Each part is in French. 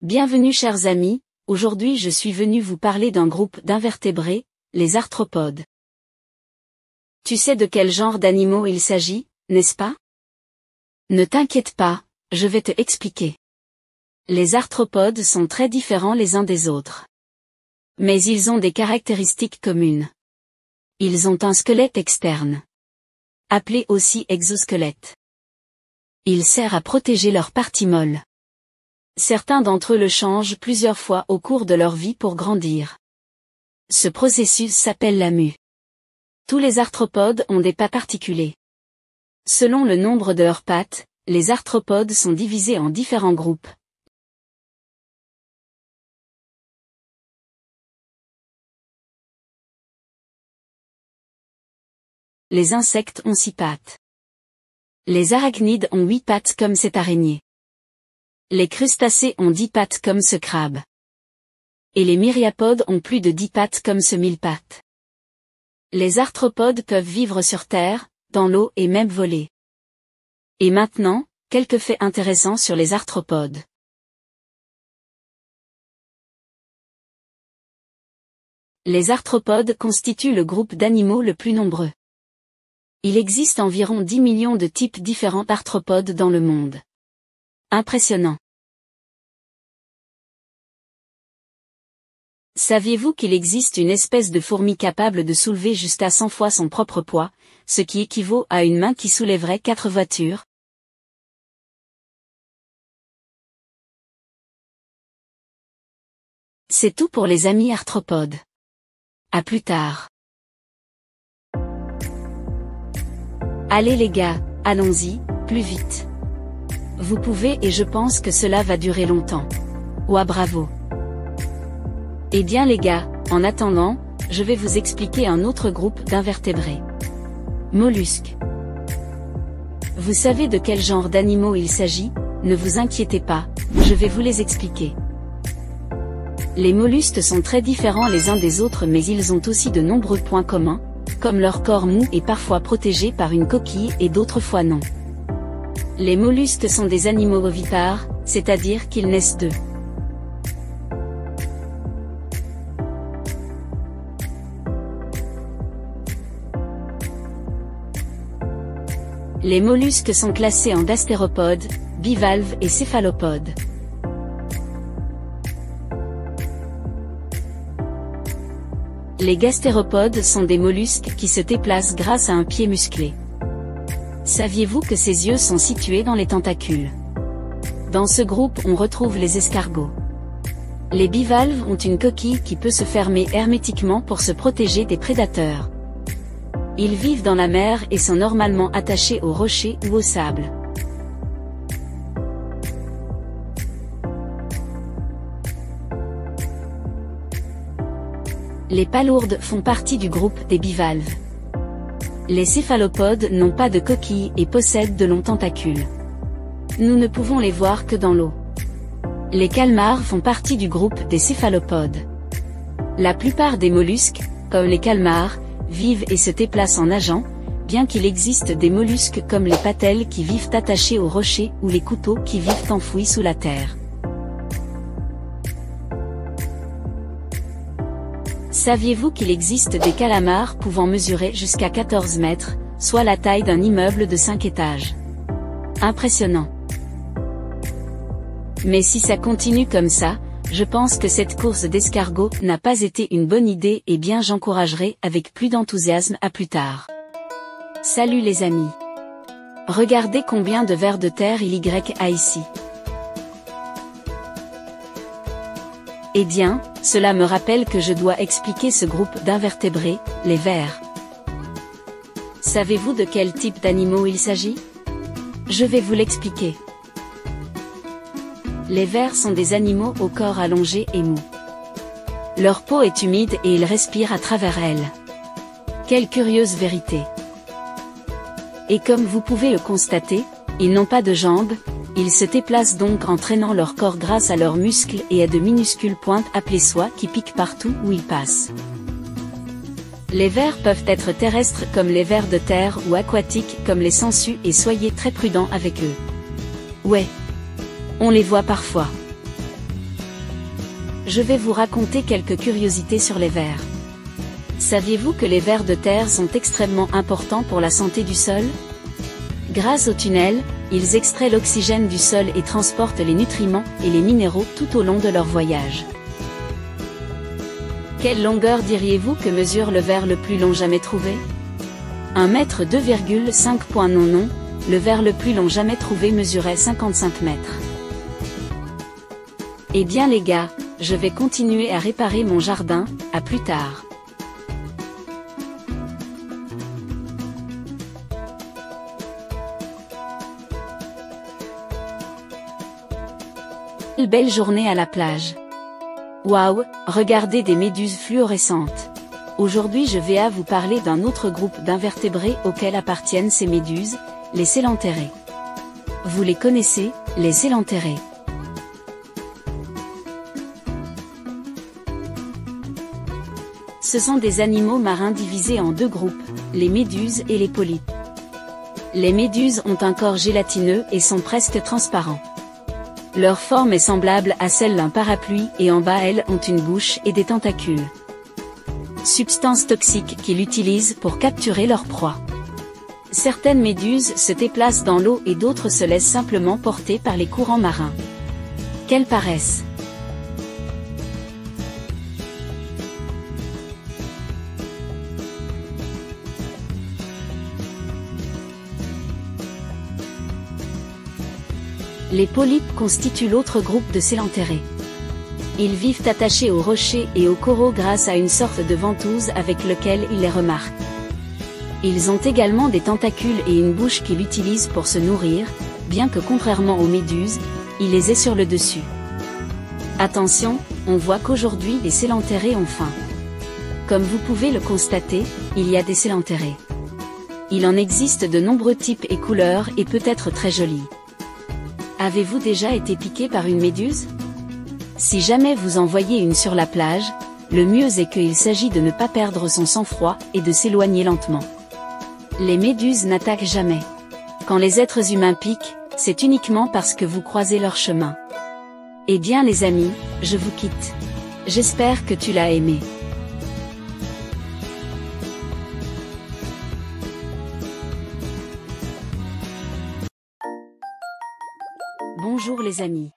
Bienvenue chers amis, aujourd'hui je suis venu vous parler d'un groupe d'invertébrés, les arthropodes. Tu sais de quel genre d'animaux il s'agit, n'est-ce pas? Ne t'inquiète pas, je vais te expliquer. Les arthropodes sont très différents les uns des autres. Mais ils ont des caractéristiques communes. Ils ont un squelette externe, appelé aussi exosquelette. Il sert à protéger leurs parties molles. Certains d'entre eux le changent plusieurs fois au cours de leur vie pour grandir. Ce processus s'appelle la mue. Tous les arthropodes ont des pas particuliers. Selon le nombre de leurs pattes, les arthropodes sont divisés en différents groupes. Les insectes ont 6 pattes. Les arachnides ont 8 pattes comme cette araignée. Les crustacés ont 10 pattes comme ce crabe. Et les myriapodes ont plus de 10 pattes comme ce mille-pattes. Les arthropodes peuvent vivre sur terre, dans l'eau et même voler. Et maintenant, quelques faits intéressants sur les arthropodes. Les arthropodes constituent le groupe d'animaux le plus nombreux. Il existe environ 10 millions de types différents d'arthropodes dans le monde. Impressionnant. Saviez-vous qu'il existe une espèce de fourmi capable de soulever jusqu'à 100 fois son propre poids, ce qui équivaut à une main qui soulèverait 4 voitures? C'est tout pour les amis arthropodes. À plus tard. Allez les gars, allons-y, plus vite. Vous pouvez et je pense que cela va durer longtemps. Ouah bravo. Eh bien les gars, en attendant, je vais vous expliquer un autre groupe d'invertébrés. Mollusques. Vous savez de quel genre d'animaux il s'agit? Ne vous inquiétez pas, je vais vous les expliquer. Les mollusques sont très différents les uns des autres mais ils ont aussi de nombreux points communs, comme leur corps mou est parfois protégé par une coquille et d'autres fois non. Les mollusques sont des animaux ovipares, c'est-à-dire qu'ils naissent d'œufs. Les mollusques sont classés en gastéropodes, bivalves et céphalopodes. Les gastéropodes sont des mollusques qui se déplacent grâce à un pied musclé. Saviez-vous que ces yeux sont situés dans les tentacules? Dans ce groupe on retrouve les escargots. Les bivalves ont une coquille qui peut se fermer hermétiquement pour se protéger des prédateurs. Ils vivent dans la mer et sont normalement attachés aux rochers ou au sable. Les palourdes font partie du groupe des bivalves. Les céphalopodes n'ont pas de coquille et possèdent de longs tentacules. Nous ne pouvons les voir que dans l'eau. Les calmars font partie du groupe des céphalopodes. La plupart des mollusques, comme les calmars, vivent et se déplacent en nageant, bien qu'il existe des mollusques comme les patelles qui vivent attachés aux rochers ou les couteaux qui vivent enfouis sous la terre. Saviez-vous qu'il existe des calamars pouvant mesurer jusqu'à 14 mètres, soit la taille d'un immeuble de 5 étages? Impressionnant. Mais si ça continue comme ça, je pense que cette course d'escargots n'a pas été une bonne idée et bien j'encouragerai avec plus d'enthousiasme à plus tard. Salut les amis. Regardez combien de vers de terre il y a ici. Eh bien, cela me rappelle que je dois expliquer ce groupe d'invertébrés, les vers. Savez-vous de quel type d'animaux il s'agit? Je vais vous l'expliquer. Les vers sont des animaux au corps allongé et mou. Leur peau est humide et ils respirent à travers elle. Quelle curieuse vérité! Et comme vous pouvez le constater, ils n'ont pas de jambes. Ils se déplacent donc en traînant leur corps grâce à leurs muscles et à de minuscules pointes appelées soies qui piquent partout où ils passent. Les vers peuvent être terrestres comme les vers de terre ou aquatiques comme les sangsues et soyez très prudents avec eux. Ouais. On les voit parfois. je vais vous raconter quelques curiosités sur les vers. Saviez-vous que les vers de terre sont extrêmement importants pour la santé du sol? Grâce aux tunnels, ils extraient l'oxygène du sol et transportent les nutriments et les minéraux tout au long de leur voyage. Quelle longueur diriez-vous que mesure le ver le plus long jamais trouvé? 1 mètre 2,5. Non, le ver le plus long jamais trouvé mesurait 55 mètres. Eh bien les gars, je vais continuer à réparer mon jardin, à plus tard. Quelle belle journée à la plage. Waouh, regardez des méduses fluorescentes. Aujourd'hui je vais vous parler d'un autre groupe d'invertébrés auxquels appartiennent ces méduses, les célanthérés. Vous les connaissez, les célanthérés? Ce sont des animaux marins divisés en deux groupes, les méduses et les polypes. Les méduses ont un corps gélatineux et sont presque transparents. Leur forme est semblable à celle d'un parapluie et en bas elles ont une bouche et des tentacules. Substances toxiques qu'ils utilisent pour capturer leur proie. Certaines méduses se déplacent dans l'eau et d'autres se laissent simplement porter par les courants marins. Quelle paresse! Les polypes constituent l'autre groupe de célanthérés. Ils vivent attachés aux rochers et aux coraux grâce à une sorte de ventouse avec lequel ils les remarquent. Ils ont également des tentacules et une bouche qu'ils utilisent pour se nourrir, bien que contrairement aux méduses, il les ait sur le dessus. Attention, on voit qu'aujourd'hui les célanthérés ont faim. Comme vous pouvez le constater, il y a des célanthérés. Il en existe de nombreux types et couleurs et peut être très joli. Avez-vous déjà été piqué par une méduse? Si jamais vous en voyez une sur la plage, le mieux est qu'il s'agit de ne pas perdre son sang-froid et de s'éloigner lentement. Les méduses n'attaquent jamais. Quand les êtres humains piquent, c'est uniquement parce que vous croisez leur chemin. Eh bien les amis, je vous quitte. J'espère que tu l'as aimé. Bonjour les amis.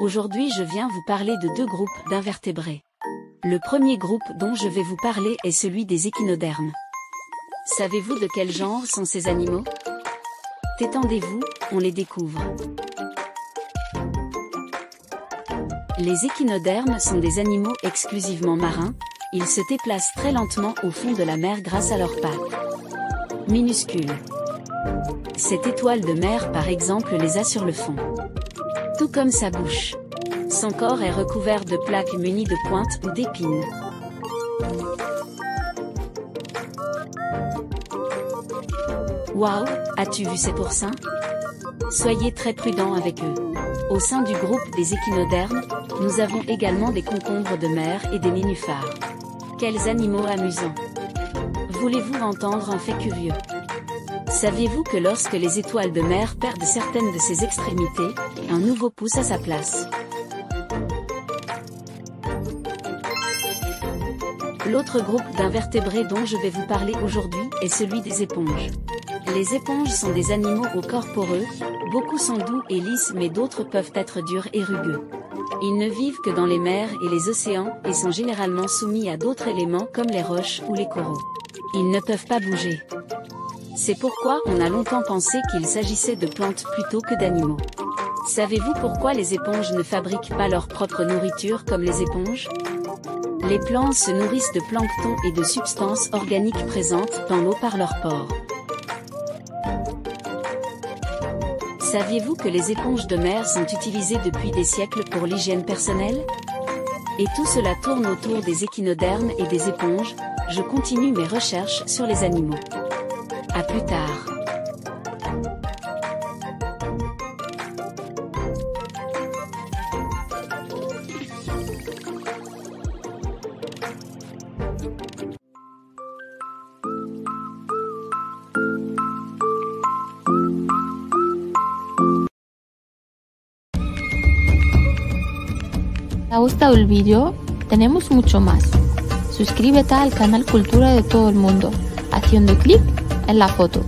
Aujourd'hui je viens vous parler de deux groupes d'invertébrés. Le premier groupe dont je vais vous parler est celui des échinodermes. Savez-vous de quel genre sont ces animaux? Détendez-vous, on les découvre. Les échinodermes sont des animaux exclusivement marins, ils se déplacent très lentement au fond de la mer grâce à leurs pattes minuscules. Cette étoile de mer par exemple les a sur le fond. Tout comme sa bouche. Son corps est recouvert de plaques munies de pointes ou d'épines. Waouh, as-tu vu ces pourcins? Soyez très prudents avec eux. Au sein du groupe des échinodermes, nous avons également des concombres de mer et des nénuphars. Quels animaux amusants! Voulez-vous entendre un fait curieux? Saviez-vous que lorsque les étoiles de mer perdent certaines de ses extrémités, un nouveau pousse à sa place? L'autre groupe d'invertébrés dont je vais vous parler aujourd'hui est celui des éponges. Les éponges sont des animaux au corps poreux, beaucoup sont doux et lisses mais d'autres peuvent être durs et rugueux. Ils ne vivent que dans les mers et les océans et sont généralement soumis à d'autres éléments comme les roches ou les coraux. Ils ne peuvent pas bouger. C'est pourquoi on a longtemps pensé qu'il s'agissait de plantes plutôt que d'animaux. Savez-vous pourquoi les éponges ne fabriquent pas leur propre nourriture comme les éponges? Les plantes se nourrissent de plancton et de substances organiques présentes dans l'eau par leurs pores. Saviez-vous que les éponges de mer sont utilisées depuis des siècles pour l'hygiène personnelle? Et tout cela tourne autour des échinodermes et des éponges. Je continue mes recherches sur les animaux. À plus tard. ¿Te ha gustado el vídeo? Tenemos mucho más. Suscríbete al canal Cultura de todo el mundo, haciendo clic en la foto.